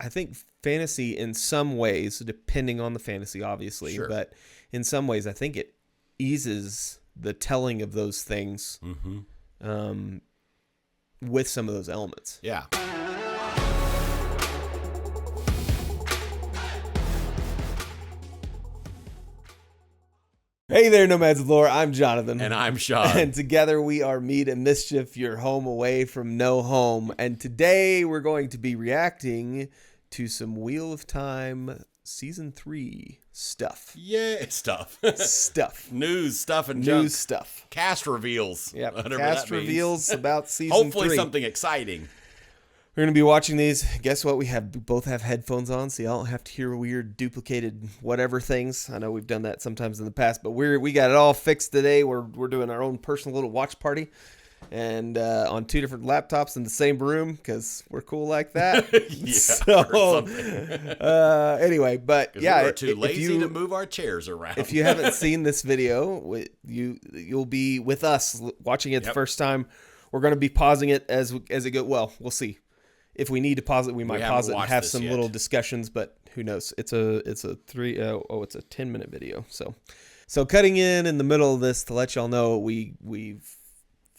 I think fantasy in some ways, depending on the fantasy, obviously, Sure. but in some ways, I think it eases the telling of those things with some of those elements. Yeah. Hey there, Nomads of Lore. I'm Jonathan. And I'm Sean. And together we are Mead and Mischief, your home away from no home. And today we're going to be reacting to some Wheel of Time Season 3 stuff. Yeah, stuff. Stuff. News, stuff, and junk. News stuff. Cast reveals. Yep. Whatever Cast that means. reveals about Season 3. Hopefully something exciting. We're going to be watching these. Guess what? We both have headphones on, so y'all don't have to hear weird duplicated whatever things. I know we've done that sometimes in the past, but we got it all fixed today. We're doing our own personal little watch party, and on 2 different laptops in the same room because we're cool like that. Anyway, but yeah, we're too lazy to move our chairs around. If you haven't seen this video, you'll be with us watching it the first time. We're going to be pausing it as it goes. Well, we'll see. If we need to pause it, we might pause it and have some little discussions, but who knows? It's a 10-minute video. So cutting in the middle of this to let y'all know we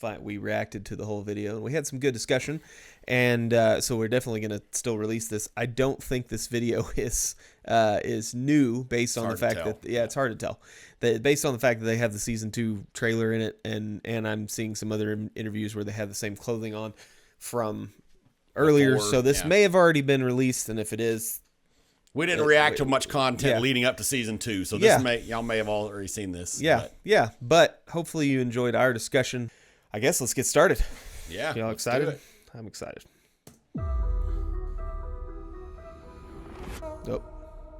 reacted to the whole video and we had some good discussion, and so we're definitely going to still release this. I don't think this video is new based on the fact that it's hard to tell. Based on the fact that they have the season 2 trailer in it, and I'm seeing some other interviews where they have the same clothing on from earlier, so this may have already been released, and if it is, we didn't react to much content leading up to season 2, so y'all may have already seen this. But hopefully you enjoyed our discussion. I guess let's get started. Yeah, y'all excited? I'm excited. Nope,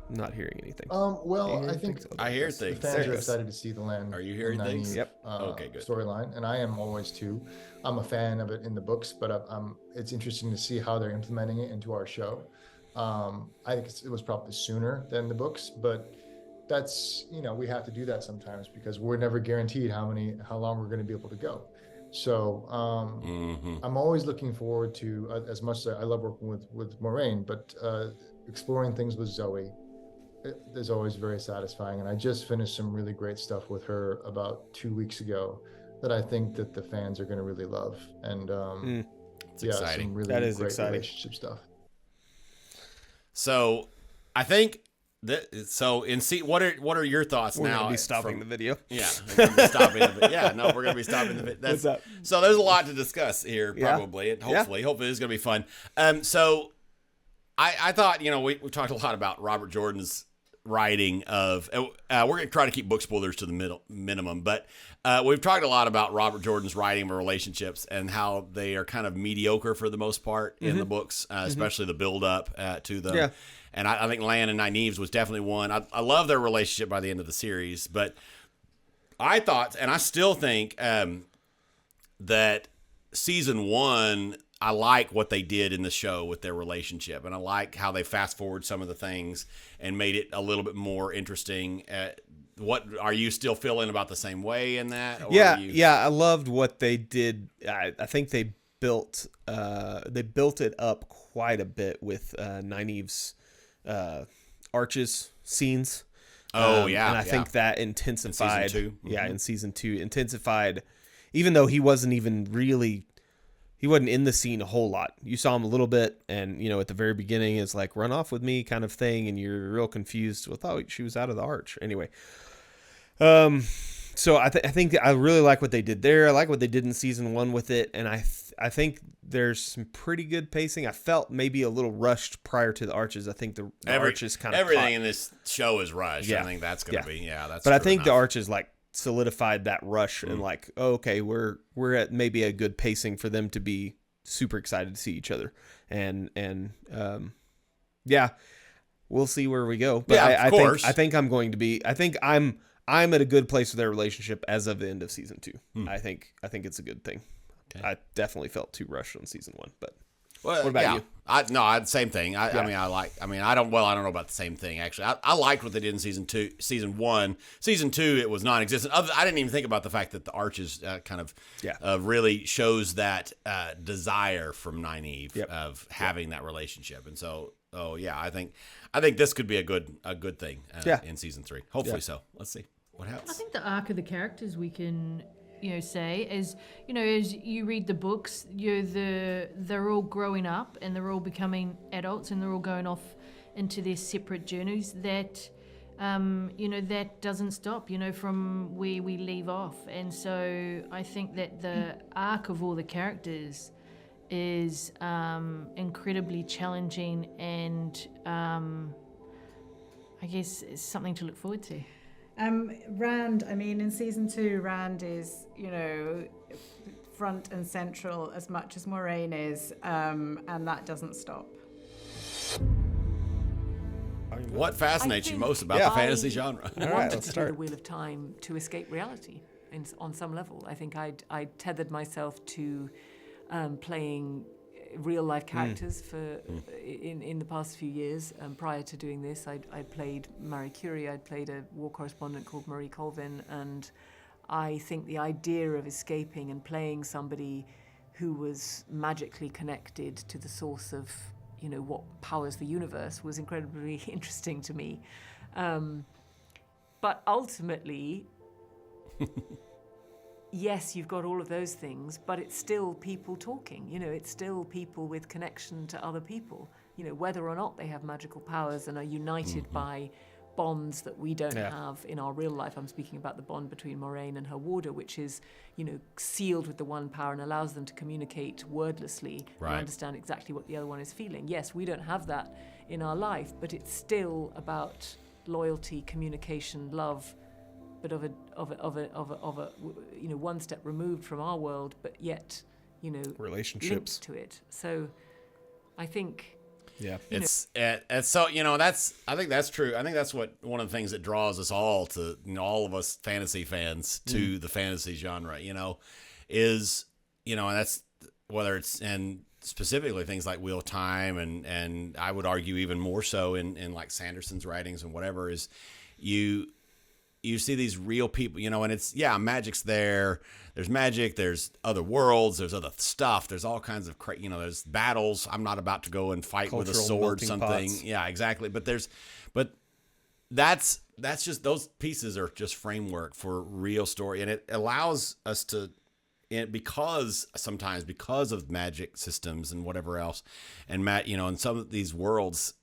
not hearing anything. Well, I think I hear things. Fans are excited to see the land. Are you hearing things? Yep. Okay, good. Storyline, and I am always too. I'm a fan of it in the books, but it's interesting to see how they're implementing it into our show. I think it was probably sooner than the books, but that's, we have to do that sometimes because we're never guaranteed how long we're going to be able to go. So I'm always looking forward to, as much as I love working with Moraine, but exploring things with Zoe is always very satisfying. And I just finished some really great stuff with her about 2 weeks ago that I think that the fans are going to really love. And it's exciting. Some really that is great exciting relationship stuff. So I think that. So what are your thoughts now? We're going to be stopping the video. Yeah, we're going to be stopping the video. Yeah, no, we're going to be stopping the video. What's up? So there's a lot to discuss here, probably, and hopefully it's going to be fun. So I thought, we talked a lot about Robert Jordan's writing of. We're going to try to keep book spoilers to the minimum, but we've talked a lot about Robert Jordan's writing of relationships and how they are kind of mediocre for the most part in the books, especially the build up to them. Yeah. And I think Lan and Nynaeve's was definitely one. I love their relationship by the end of the series, but I thought, and I still think that season 1, I like what they did in the show with their relationship, and I like how they fast forward some of the things and made it a little bit more interesting. What are you still feeling about the same way in that? Or I loved what they did. I think they built it up quite a bit with Nynaeve's Arches scenes. And I think that intensified. In season 2. In season 2 intensified, even though he wasn't in the scene a whole lot. You saw him a little bit, and at the very beginning is like run off with me kind of thing, and you're real confused with she was out of the arch anyway. So I think I really like what they did there. I like what they did in season 1 with it, and I think there's some pretty good pacing. I felt maybe a little rushed prior to the arches. I think the arches kind of everything in this show is rushed. Yeah. I think that's going to be that's. But I think the arches solidified that rush and okay, we're at maybe a good pacing for them to be super excited to see each other, and we'll see where we go. But I think I'm at a good place with their relationship as of the end of season 2. I think it's a good thing. Okay. I definitely felt too rushed on season 1, but what about you? Same thing. I don't know about the same thing actually. I liked what they did in season 1. Season 2, it was non-existent. I didn't even think about the fact that the arches really shows that desire from Nynaeve of having that relationship, and so yeah, I think this could be a good thing in season 3. Hopefully so. Let's see what happens. I think the arc of the characters we can say as as you read the books, they're all growing up and they're all becoming adults and they're all going off into their separate journeys that that doesn't stop from where we leave off. And so I think that the arc of all the characters is incredibly challenging and I guess it's something to look forward to. Rand, in season 2, Rand is, front and central as much as Moraine is, and that doesn't stop. What fascinates you most about the fantasy genre? I wanted to do the Wheel of Time to escape reality on some level. I think I tethered myself to playing real life characters in the past few years. Prior to doing this, I played Marie Curie. I'd played a war correspondent called Marie Colvin, and I think the idea of escaping and playing somebody who was magically connected to the source of what powers the universe was incredibly interesting to me. But ultimately, yes, you've got all of those things, but it's still people talking. It's still people with connection to other people. Whether or not they have magical powers and are united by bonds that we don't have in our real life. I'm speaking about the bond between Moraine and her warder, which is, sealed with the one power and allows them to communicate wordlessly and understand exactly what the other one is feeling. Yes, we don't have that in our life, but it's still about loyalty, communication, love, but of a one step removed from our world, but yet relationships linked to it. So I think it's so I think that's true. I think that's one of the things that draws us all to all of us fantasy fans to the fantasy genre. Is and that's whether it's and specifically things like Wheel of Time and I would argue even more so in like Sanderson's writings and whatever is you see these real people, and it's, magic's there. There's magic. There's other worlds. There's other stuff. There's all kinds of, there's battles. I'm not about to go and fight with a sword, something. Pots. Yeah, exactly. But that's just, those pieces are just framework for real story. And it allows us to, because of magic systems and whatever else, and in some of these worlds,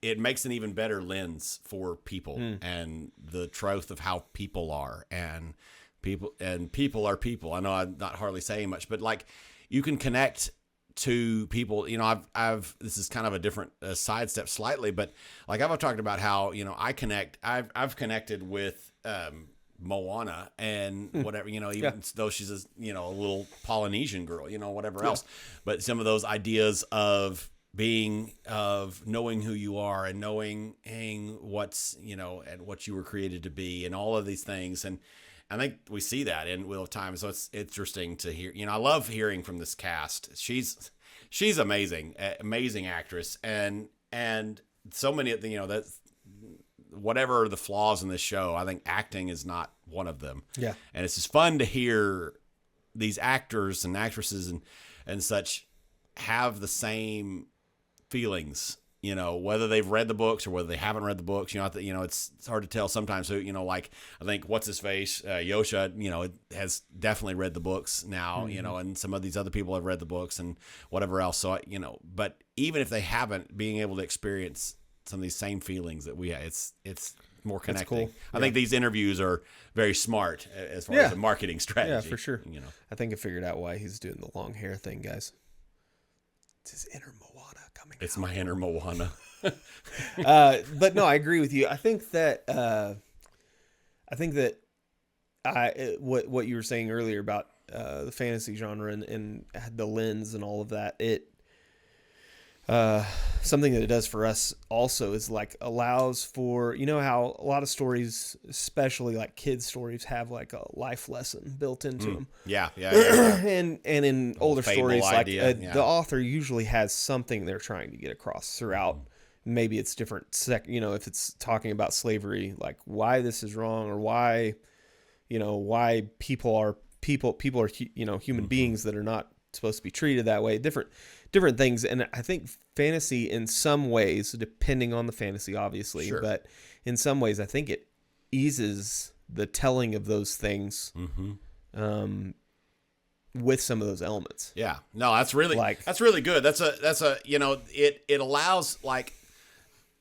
it makes an even better lens for people and the truth of how people are and people are people. I know I'm not hardly saying much, but like you can connect to people. I've this is kind of a different sidestep slightly, but like I've talked about how I've connected with Moana and whatever, even though she's a little Polynesian girl, whatever else, but some of those ideas of knowing who you are and knowing what's and what you were created to be and all of these things, and I think we see that in Wheel of Time. So it's interesting to hear. I love hearing from this cast. She's amazing actress, and so many of that's whatever the flaws in this show, I think acting is not one of them. Yeah, and it's just fun to hear these actors and actresses and such have the same feelings, whether they've read the books or whether they haven't read the books. It's hard to tell sometimes. So, like I think what's his face, Yosha, has definitely read the books now, and some of these other people have read the books and whatever else. So, but even if they haven't, being able to experience some of these same feelings that we have, it's more connecting. Cool. I think these interviews are very smart as far as a marketing strategy. Yeah, for sure. I think I figured out why he's doing the long hair thing, guys. It's his inner Moana coming out. It's my inner Moana. But no, I agree with you. I think that what you were saying earlier about the fantasy genre and the lens and all of that, something that it does for us also is like allows for, how a lot of stories, especially like kids stories, have like a life lesson built into them. Yeah. And in older stories, idea, like the author usually has something they're trying to get across throughout. Maybe it's different, if it's talking about slavery, like why this is wrong or why people are human beings that are not supposed to be treated that way. Different different things. And I think fantasy, in some ways, depending on the fantasy, obviously, Sure. but in some ways, I think it eases the telling of those things with some of those elements. Yeah, no, that's really good. That's a it allows, like,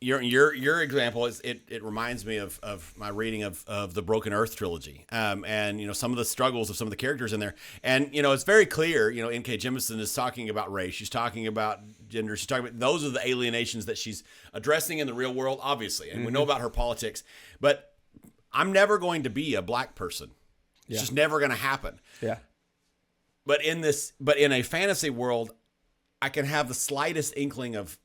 your example is it reminds me of my reading of the Broken Earth trilogy, and some of the struggles of some of the characters in there, and it's very clear. N.K. Jemisin is talking about race, she's talking about gender, she's talking about those are the alienations that she's addressing in the real world, obviously, and we know about her politics. But I'm never going to be a black person. It's just never going to happen. Yeah. But in a fantasy world, I can have the slightest inkling of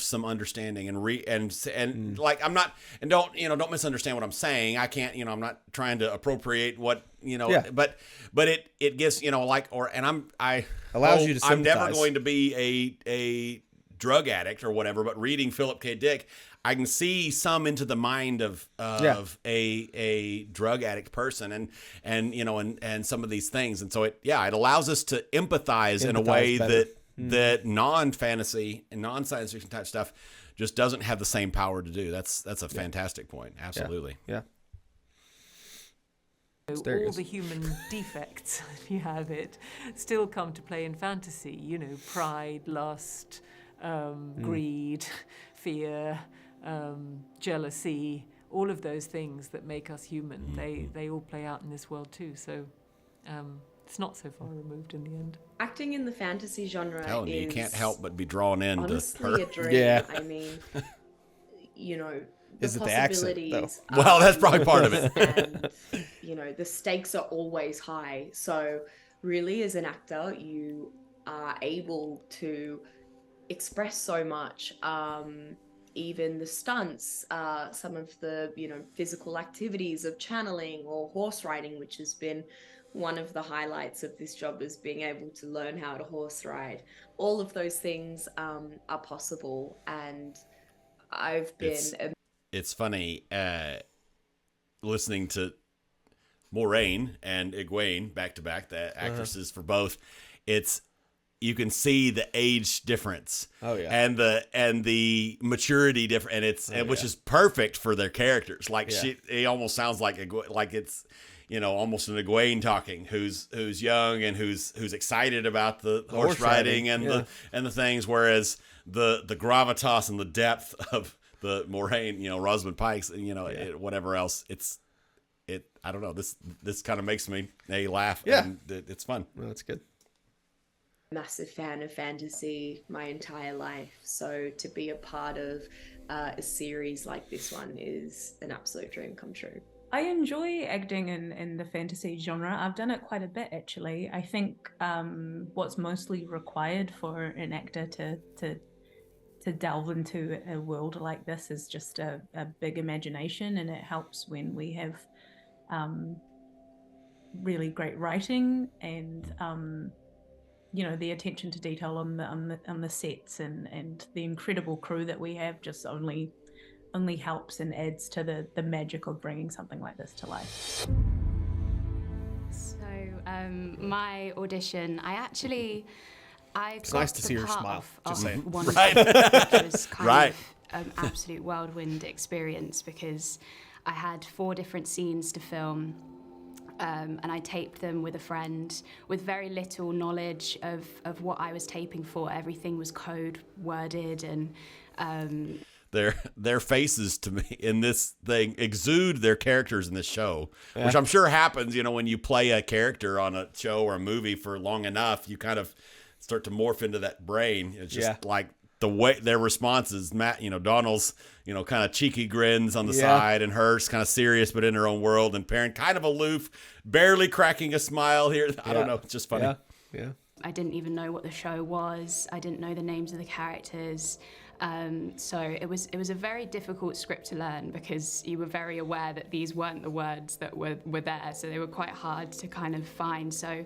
some understanding and like, I'm not, and don't misunderstand what I'm saying. I can't, I'm not trying to appropriate what, but it gives, allows you to sympathize. I'm never going to be a drug addict or whatever, but reading Philip K. Dick, I can see some into the mind of a drug addict person and some of these things. And so it allows us to empathize in a way better. that non-fantasy and non-science fiction type stuff just doesn't have the same power to do. That's a fantastic point. Absolutely. Yeah. All the human defects, if you have it, still come to play in fantasy. Pride, lust, greed, fear, jealousy, all of those things that make us human. They all play out in this world too. So it's not so far removed in the end. Acting in the fantasy genre you can't help but be drawn in honestly to her. a dream. Yeah. I mean, Is it the accent, though? Well, that's probably part of it. And, the stakes are always high. So really, as an actor, you are able to express so much. Even the stunts, some of the, physical activities of channeling or horse riding, which has been one of the highlights of this job, is being able to learn how to horse ride. All of those things are possible. And I've been... It's funny, listening to Moraine and Egwene back to back, the actresses for both. You can see the age difference. Oh yeah, and the maturity difference, and which is perfect for their characters. Like he almost sounds like it's almost an Egwene talking, who's young and who's excited about the horse riding and the things, whereas the gravitas and the depth of the Moraine, Rosamund Pike's, whatever else, I don't know. This kind of makes me laugh. Yeah, and it's fun. Well, that's good. Massive fan of fantasy my entire life, so to be a part of a series like this one is an absolute dream come true. I enjoy acting in the fantasy genre. I've done it quite a bit, actually. I think what's mostly required for an actor to delve into a world like this is just a big imagination, and it helps when we have really great writing and the attention to detail on the sets and the incredible crew that we have just only helps and adds to the magic of bringing something like this to life. So my audition, it's nice to see her smile. Just saying. Right. Which was kind of an absolute whirlwind experience, because I had 4 different scenes to film. And I taped them with a friend with very little knowledge of what I was taping for. Everything was code worded, and their faces to me in this thing exude their characters in this show, which I'm sure happens, when you play a character on a show or a movie for long enough, you kind of start to morph into that brain. It's just like the way their responses, Matt, Donald's, kind of cheeky grins on the side, and hers kind of serious, but in her own world, and Perrin kind of aloof, barely cracking a smile here. I don't know. It's just funny. Yeah. I didn't even know what the show was. I didn't know the names of the characters. So it was a very difficult script to learn, because you were very aware that these weren't the words that were there. So they were quite hard to kind of find. So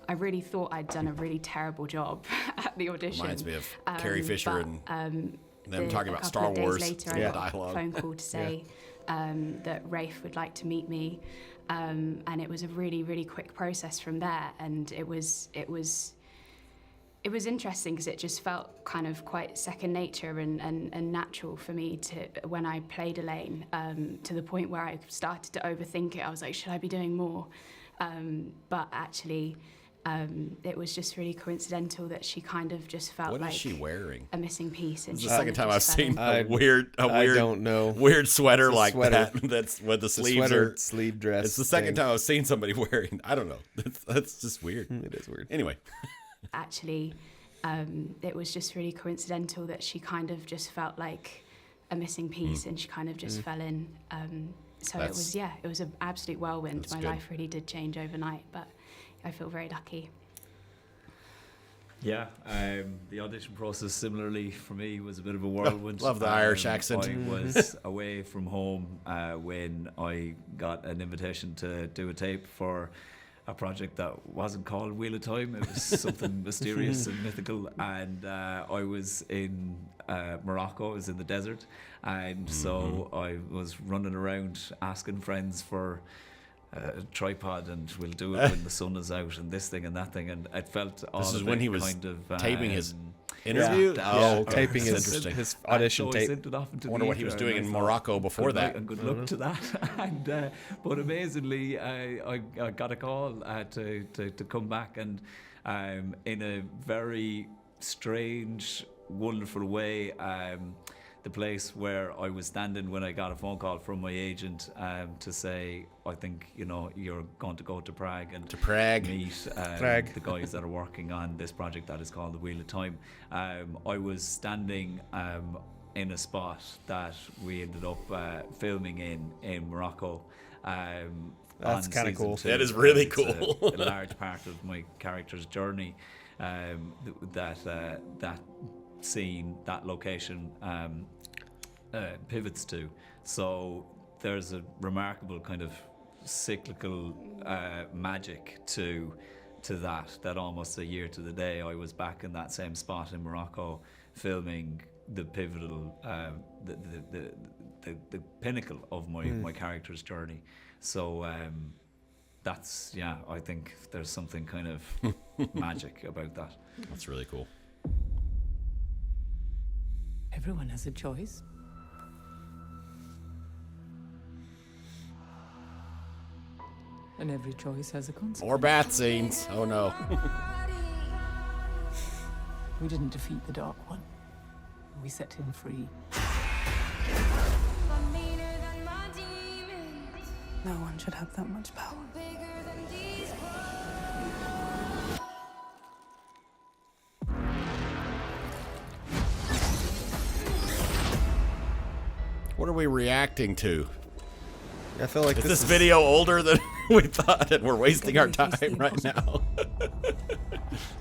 I really thought I'd done a really terrible job at the audition. Reminds me of Carrie Fisher and them talking about Star Wars. Later, I got a phone call to say that Rafe would like to meet me, and it was a really, really quick process from there. And it was it was interesting because it just felt kind of quite second nature and natural for me to when I played Elaine, to the point where I started to overthink it. I was like, should I be doing more? But actually, it was just really coincidental that she kind of just felt what like is she wearing? A missing piece. And this is the second time I've seen I don't know. Weird sweater like sweater. that. That's what the sleeves sweater, are. Sleeve dress. It's the second time I've seen somebody wearing. I don't know. That's just weird. It is weird. Anyway. Actually, it was just really coincidental that she kind of just felt like a missing piece, and she kind of just fell in. So it was an absolute whirlwind. My life really did change overnight, but I feel very lucky. Yeah, the audition process similarly for me was a bit of a whirlwind. Love the Irish accent. I was away from home when I got an invitation to do a tape for a project that wasn't called Wheel of Time. It was something mysterious and mythical, and I was in Morocco. I was in the desert, and so I was running around asking friends for a tripod, and we'll do it when the sun is out, and this thing and that thing, and it felt all this is of when it he was kind of taping his interview. Taping his audition tape. I wonder what he was doing in Morocco before that. And good luck to that. And but amazingly, I got a call to come back, and in a very strange, wonderful way. The place where I was standing when I got a phone call from my agent to say, I think you're going to go to Prague and meet the guys that are working on this project that is called The Wheel of Time. I was standing in a spot that we ended up filming in Morocco. That's kind of cool. That is really cool. A large part of my character's journey. That scene, that location pivots to. So there's a remarkable kind of cyclical magic to that almost a year to the day I was back in that same spot in Morocco filming the pivotal the pinnacle of my character's journey. So that's I think there's something kind of magic about that. That's really cool. Everyone has a choice. And every choice has a consequence. More bath scenes. Oh no. We didn't defeat the Dark One. We set him free. No one should have that much power. What are we reacting to? I feel like is this video older than we thought, and we're wasting our time right now?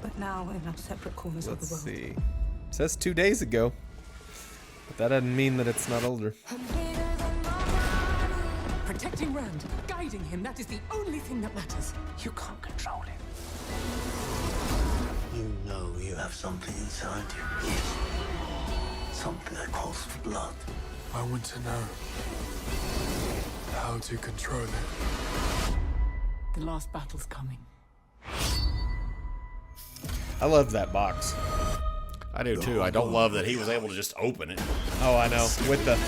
But now we're in separate corners of the world. Let's see. It says 2 days ago, but that doesn't mean that it's not older. Protecting Rand, guiding him, that is the only thing that matters. You can't control him. You know you have something inside you. Something that calls for blood. I want to know how to control it. The last battle's coming. I love that box. I do too. I don't love that he was able to just open it. Oh, I know. With the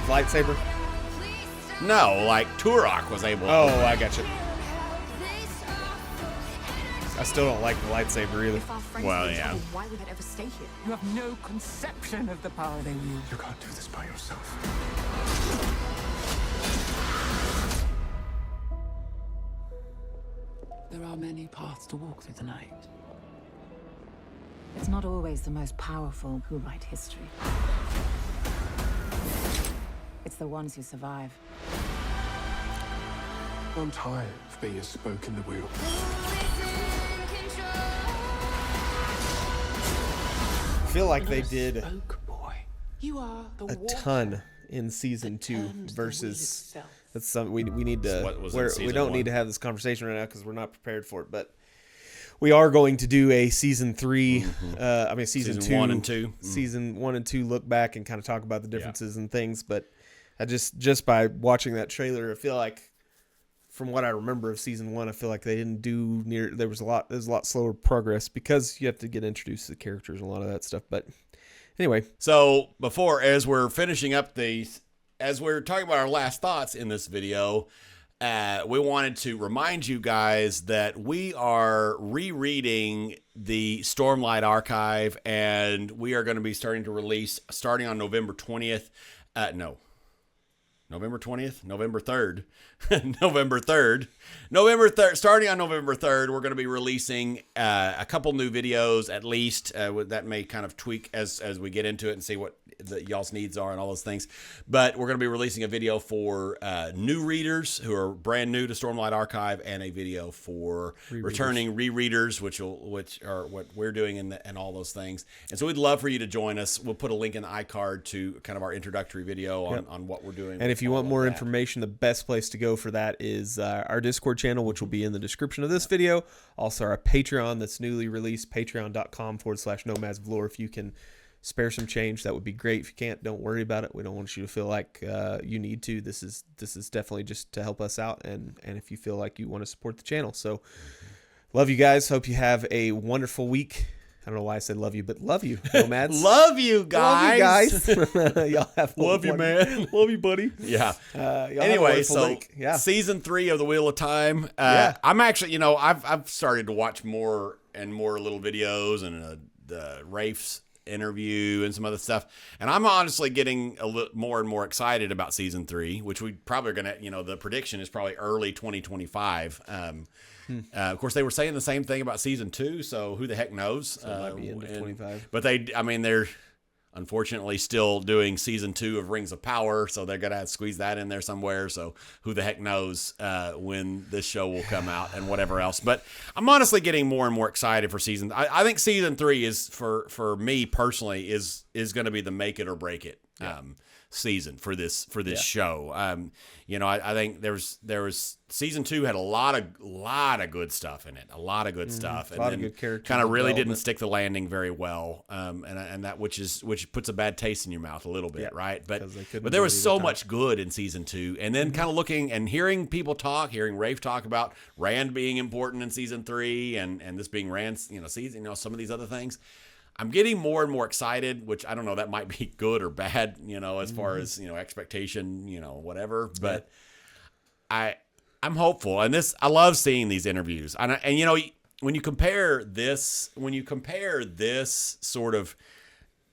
lightsaber? No, like Turok was able to open it. I got you. I still don't like the lightsaber either. Well, yeah. Why would that ever stay here? You have no conception of the power they wield. You can't do this by yourself. There are many paths to walk through the night. It's not always the most powerful who write history. It's the ones who survive. I'm tired of being a spoke in the wheel. I feel like they did a ton in season 2 versus that's something we need to we don't need to have this conversation right now because we're not prepared for it, but we are going to do a season 3 season 2 1 and 2 season 1 and 2 look back and kind of talk about the differences and things. But I just by watching that trailer, I feel like from what I remember of season 1, I feel like they didn't do near. There's a lot slower progress because you have to get introduced to the characters and a lot of that stuff. But anyway, so as we're finishing up as we're talking about our last thoughts in this video, we wanted to remind you guys that we are rereading the Stormlight Archive, and we are going to be starting to release starting on November 20th. November 20th? November 3rd. November 3rd. Starting on November 3rd, we're going to be releasing a couple new videos at least. That may kind of tweak as we get into it and see what y'all's needs are and all those things. But we're going to be releasing a video for new readers who are brand new to Stormlight Archive, and a video for returning rereaders, which are what we're doing and all those things. And so we'd love for you to join us. We'll put a link in the iCard to kind of our introductory video on what we're doing. And if you want more information, the best place to go for that is our Discord channel, which will be in the description of this video. Also, our Patreon that's newly released, patreon.com/Nomads of Lore. If you can spare some change, that would be great. If you can't, don't worry about it. We don't want you to feel like you need to. This is definitely just to help us out, and if you feel like you want to support the channel. So, love you guys. Hope you have a wonderful week. I don't know why I said love you, but love you, Nomads. Love you guys. Y'all have love you, man. Love you, buddy. Yeah. Anyway, so season 3 of the Wheel of Time. I'm actually, I've started to watch more and more little videos and the Rafe's interview and some other stuff, and I'm honestly getting a little more and more excited about season 3, which we probably are gonna, the prediction is probably early 2025. Of course, they were saying the same thing about season 2, so who the heck knows? So it might be end of 25. But they're unfortunately still doing season 2 of Rings of Power, so they're gonna have to squeeze that in there somewhere. So who the heck knows when this show will come out and whatever else. But I'm honestly getting more and more excited for season. I think season 3 is for me personally is going to be the make it or break it. Season for this show. I think there was season 2 had a lot of good stuff in it, a lot of good stuff, and a lot of good characters. Kind of really didn't stick the landing very well, and that which puts a bad taste in your mouth a little bit, right? But there was so much good in season 2, and then kind of looking and hearing people talk, hearing Rafe talk about Rand being important in season 3, and this being Rand's season, some of these other things. I'm getting more and more excited, which I don't know, that might be good or bad, as far as, expectation, whatever. But I'm hopeful. And I love seeing these interviews. And when you compare this sort of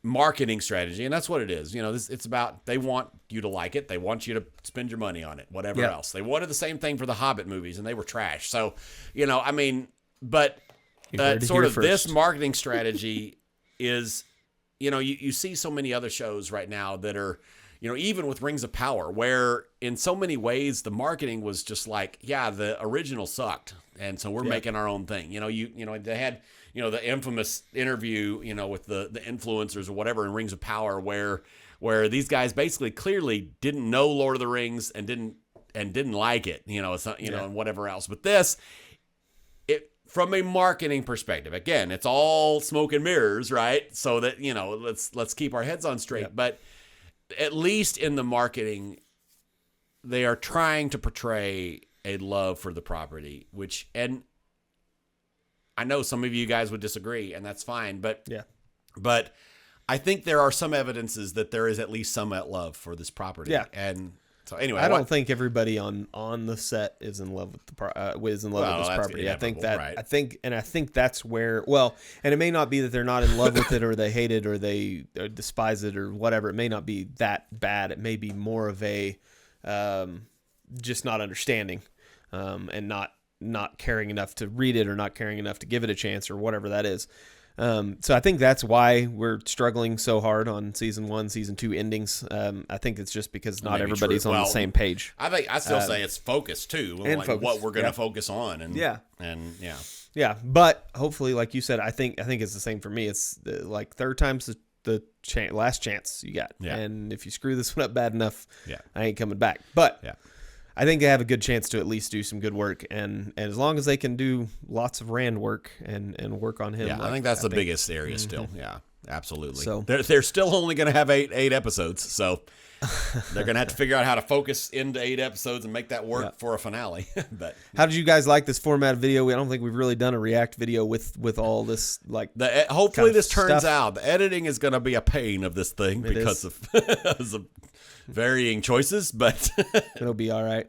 marketing strategy, and that's what it is, it's about, they want you to like it. They want you to spend your money on it, whatever else. They wanted the same thing for the Hobbit movies, and they were trash. So, but sort of this marketing strategy is, you see so many other shows right now that are, even with Rings of Power, where in so many ways the marketing was just like, the original sucked, and so we're making our own thing. They had, the infamous interview, with the influencers or whatever in Rings of Power, where these guys basically clearly didn't know Lord of the Rings and didn't like it, and whatever else. But this, from a marketing perspective, again, it's all smoke and mirrors, right? So that, let's keep our heads on straight. Yep. But at least in the marketing, they are trying to portray a love for the property, and I know some of you guys would disagree, and that's fine. But I think there are some evidences that there is at least some love for this property. Yeah. And so anyway, I don't think everybody on the set is in love with this property. I think that's where, and it may not be that they're not in love with it or they hate it or they despise it or whatever. It may not be that bad. It may be more of a just not understanding and not caring enough to read it or not caring enough to give it a chance or whatever that is. So I think that's why we're struggling so hard on season 1, season 2 endings. I think it's just because not everybody's on the same page. I still say it's focus too, and like what we're going to focus on, But hopefully, like you said, I think it's the same for me. It's like third time's the last chance you got, and if you screw this one up bad enough, I ain't coming back. But I think they have a good chance to at least do some good work, and as long as they can do lots of Rand work and work on him. I think that's the biggest area still. Yeah. Absolutely. So they're still only going to have eight episodes, so they're going to have to figure out how to focus into 8 episodes and make that work for a finale. But how did you guys like this format of video? I don't think we've really done a react video with all this hopefully this turns out. The editing is going to be a pain of this thing because of varying choices, but it'll be all right.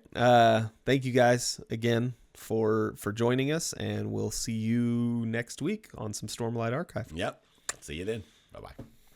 Thank you guys again for joining us, and we'll see you next week on some Stormlight Archive. Yep. See you then. Bye-bye.